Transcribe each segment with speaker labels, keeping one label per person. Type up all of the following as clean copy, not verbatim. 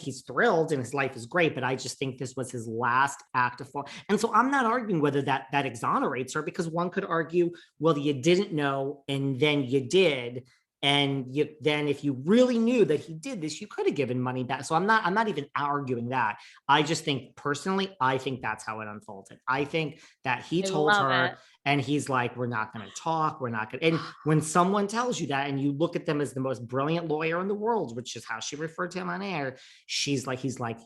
Speaker 1: he's thrilled and his life is great, but I just think this was his last act of fall. And so I'm not arguing whether that exonerates her, because one could argue, well, you didn't know and then you did. And then if you really knew that he did this, you could have given money back. So I'm not even arguing that. I just think personally, I think that's how it unfolded. I think that he
Speaker 2: I
Speaker 1: told
Speaker 2: love
Speaker 1: her
Speaker 2: it.
Speaker 1: and he's like, we're not going to talk. We're not going to. And when someone tells you that and you look at them as the most brilliant lawyer in the world, which is how she referred to him on air, he's like,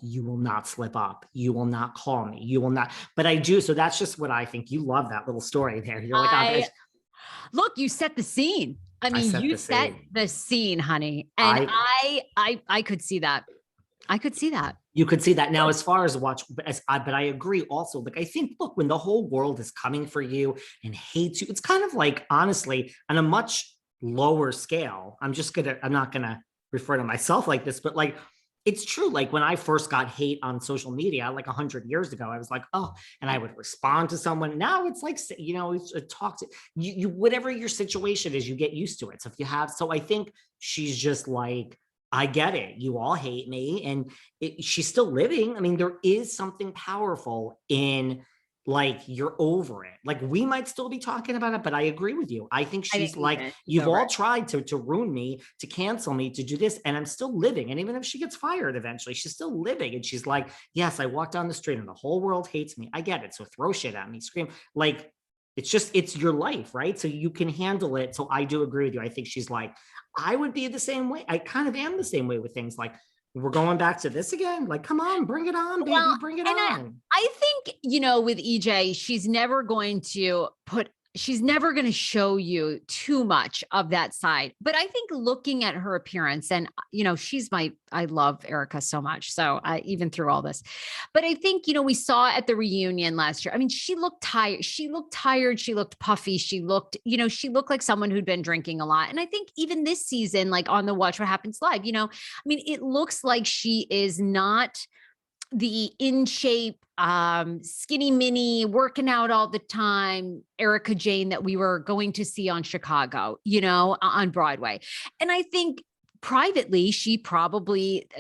Speaker 1: you will not slip up. You will not call me. You will not. But I do. So that's just what I think. You love that little story there. You're like,
Speaker 2: I look, you set the scene. I
Speaker 1: I
Speaker 2: mean,
Speaker 1: set
Speaker 2: you
Speaker 1: the
Speaker 2: set
Speaker 1: scene.
Speaker 2: the scene, honey. And
Speaker 1: I
Speaker 2: I could see that. I could see that.
Speaker 1: You could see that now as far as watch, but I agree also. Like, I think, look, when the whole world is coming for you and hates you, it's kind of like, honestly, on a much lower scale. I'm not gonna refer to myself like this, but like, it's true. Like when I first got hate on social media, like 100 years ago, I was like, oh, and I would respond to someone. Now it's like, it's a talk to you, whatever your situation is, you get used to it. So I think she's just like, I get it. You all hate me. And she's still living. I mean, there is something powerful in, like, you're over it. Like, we might still be talking about it, but I agree with you. I think
Speaker 2: I think
Speaker 1: she's like,
Speaker 2: she's
Speaker 1: you've
Speaker 2: over
Speaker 1: all
Speaker 2: it.
Speaker 1: tried to ruin me, to cancel me, to do this, and I'm still living. And even if she gets fired eventually, she's still living. And she's like, yes, I walk down the street and the whole world hates me. I get it. So throw shit at me, scream. Like, it's your life, right? So you can handle it. So I do agree with you. I think she's like, I would be the same way. I kind of am the same way with things like, we're going back to this again. Like, come on, bring it on, baby,
Speaker 2: Well,
Speaker 1: bring it
Speaker 2: and
Speaker 1: on.
Speaker 2: I think, with EJ, she's never going to show you too much of that side. But I think looking at her appearance and, I love Erica so much. So even through all this, but I think, we saw at the reunion last year, I mean, she looked tired. She looked tired. She looked puffy. She looked like someone who'd been drinking a lot. And I think even this season, like on the Watch What Happens Live, I mean, it looks like she is not the in shape, skinny mini, working out all the time, Erica Jane that we were going to see on Chicago, on Broadway. And I think privately,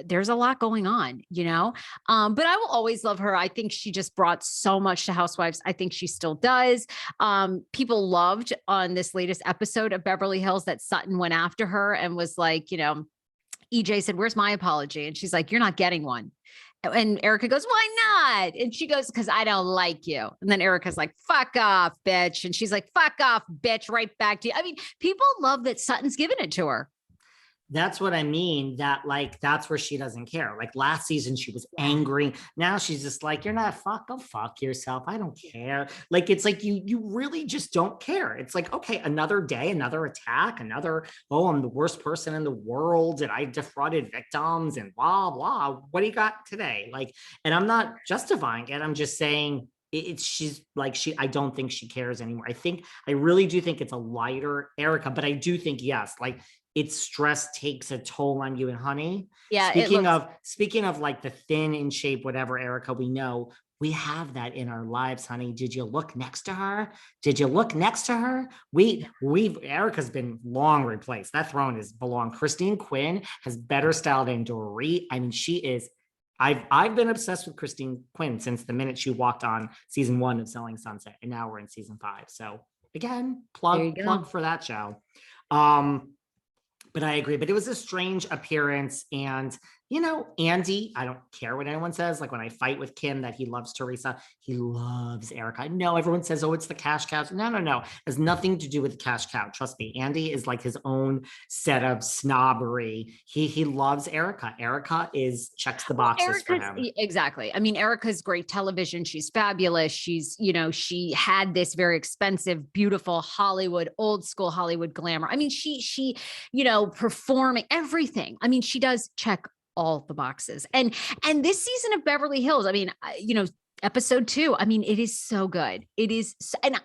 Speaker 2: there's a lot going on. But I will always love her. I think she just brought so much to Housewives. I think she still does. People loved on this latest episode of Beverly Hills that Sutton went after her and was like, EJ said, where's my apology? And she's like, you're not getting one. And Erica goes, why not? And she goes, because I don't like you. And then Erica's like, fuck off, bitch. And she's like, fuck off, bitch, right back to you. I mean, people love that Sutton's giving it to her.
Speaker 1: That's what I mean. That, like, that's where she doesn't care. Like last season, she was
Speaker 2: Yeah.
Speaker 1: angry. Now she's just like, you're not go fuck yourself. I don't care. Like, it's like you really just don't care. It's like, okay, another day, another attack, oh, I'm the worst person in the world and I defrauded victims and blah blah. What do you got today? Like, and I'm not justifying it. I'm just saying she's like, I don't think she cares anymore. I really do think it's a lighter Erica, but I do think, yes, like, it's stress takes a toll on you. And honey,
Speaker 2: Yeah,
Speaker 1: speaking of like the thin in shape, whatever, Erica, we know we have that in our lives, honey. Did you look next to her? Did you look next to her? We've Erica's been long replaced. That throne is belong. Christine Quinn has better style than Dorit. I mean, she is. I've been obsessed with Christine Quinn since the minute she walked on season 1 of Selling Sunset, and now we're in season 5. So again,
Speaker 2: there you
Speaker 1: plug
Speaker 2: go.
Speaker 1: for that show. But I agree. But it was a strange appearance. And, Andy, I don't care what anyone says. Like when I fight with Kim that he loves Teresa, he loves Erica. I know everyone says, oh, it's the cash cow. No. It has nothing to do with the cash cow. Trust me. Andy is like his own set of snobbery. He loves Erica. Erica checks the boxes for him.
Speaker 2: Exactly. I mean, Erica's great television. She's fabulous. She had this very expensive, beautiful Hollywood, old school Hollywood glamour. I mean, she performing everything. I mean, she does check all the boxes. And this season of Beverly Hills, I mean, episode 2, I mean, it is so good. It is. And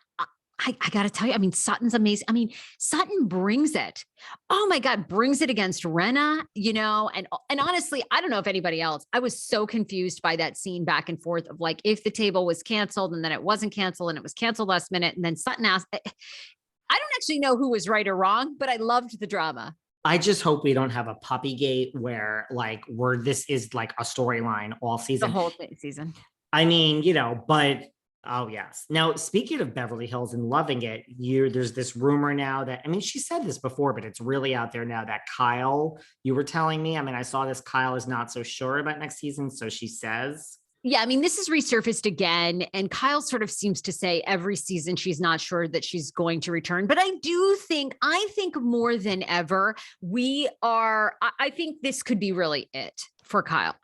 Speaker 2: I got to tell you, I mean, Sutton's amazing. I mean, Sutton brings it. Oh my God, brings it against Renna, and honestly, I don't know if anybody else, I was so confused by that scene back and forth of like, if the table was canceled and then it wasn't canceled and it was canceled last minute. And then Sutton asked, I don't actually know who was right or wrong, but I loved the drama.
Speaker 1: I just hope we don't have a puppy gate where like where this is like a storyline all
Speaker 2: The
Speaker 1: season.
Speaker 2: whole thing, season.
Speaker 1: I mean, but oh yes. Now, speaking of Beverly Hills and loving it, there's this rumor now that, I mean, she said this before, but it's really out there now that Kyle, you were telling me, I mean, I saw this, Kyle is not so sure about next season, so she says.
Speaker 2: Yeah, I mean, this has resurfaced again, and Kyle sort of seems to say every season she's not sure that she's going to return. But I think more than ever, I think this could be really it for Kyle.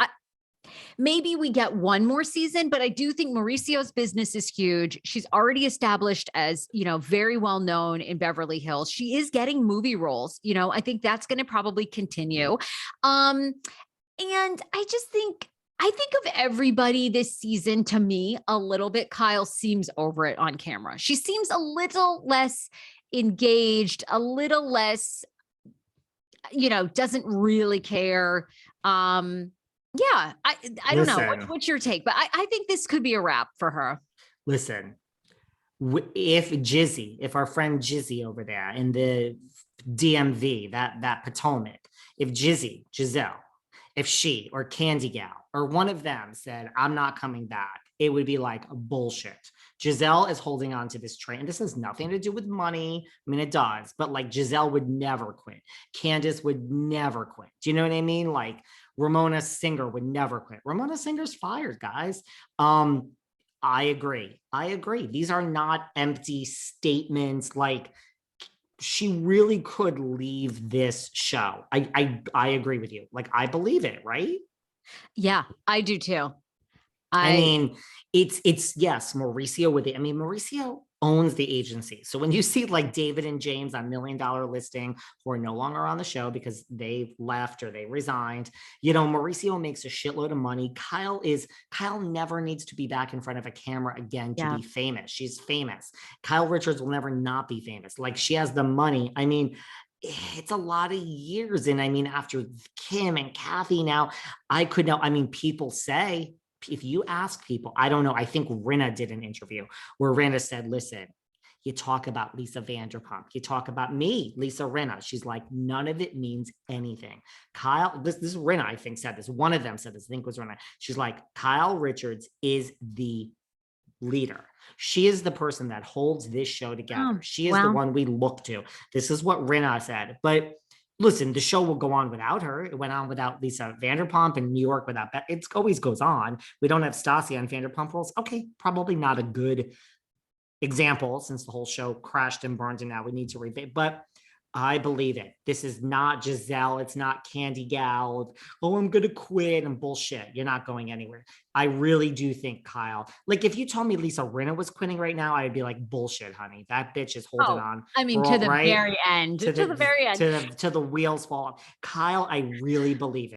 Speaker 2: Maybe we get one more season, but I do think Mauricio's business is huge. She's already established as, very well known in Beverly Hills. She is getting movie roles. I think that's going to probably continue. And I think of everybody this season, to me, a little bit. Kyle seems over it on camera. She seems a little less engaged, a little less, doesn't really care. Yeah, I don't know.
Speaker 1: Listen,
Speaker 2: What's your take? But I think this could be a wrap for her.
Speaker 1: listen, if our friend Jizzy over there in the DMV, that Potomac, if Giselle, if she or Candy Gal or one of them said, I'm not coming back, it would be like bullshit. Giselle is holding on to this train. This has nothing to do with money. I mean, it does, but like Giselle would never quit. Candace would never quit. Do you know what I mean? Like Ramona Singer would never quit. Ramona Singer's fired, guys. I agree. These are not empty statements. Like she really could leave this show. I agree with you. Like I believe it, right?
Speaker 2: Yeah, I do too.
Speaker 1: I mean, it's yes, Mauricio with it. I mean, Mauricio owns the agency. So when you see like David and James on $1 Million Listing who are no longer on the show because they left or they resigned, Mauricio makes a shitload of money. Kyle never needs to be back in front of a camera again to be famous. She's famous. Kyle Richards will never not be famous. Like she has the money. I mean, it's a lot of years. And I mean, after Kim and Kathy now, people say, if you ask people, I don't know, I think Rinna did an interview where Rinna said, listen, you talk about Lisa Vanderpump, you talk about me, Lisa Rinna. She's like, none of it means anything. Kyle, this is Rinna, I think said this. One of them said this, I think it was Rinna. She's like, Kyle Richards is the leader. She is the person that holds this show together. She is the one we look to. This is what Rinna said. But listen, the show will go on without her. It went on without Lisa Vanderpump in New York without it always goes on. We don't have Stassi on Vanderpump Rules. Okay, probably not a good example since the whole show crashed and burned and now we need to revamp. But I believe it. This is not Giselle. It's not Candy Gal. Oh, I'm going to quit and bullshit. You're not going anywhere. I really do think Kyle, like if you told me Lisa Rinna was quitting right now, I'd be like, bullshit, honey. That bitch is holding on.
Speaker 2: I mean, to the very end,
Speaker 1: to the wheels fall off. Kyle, I really believe it.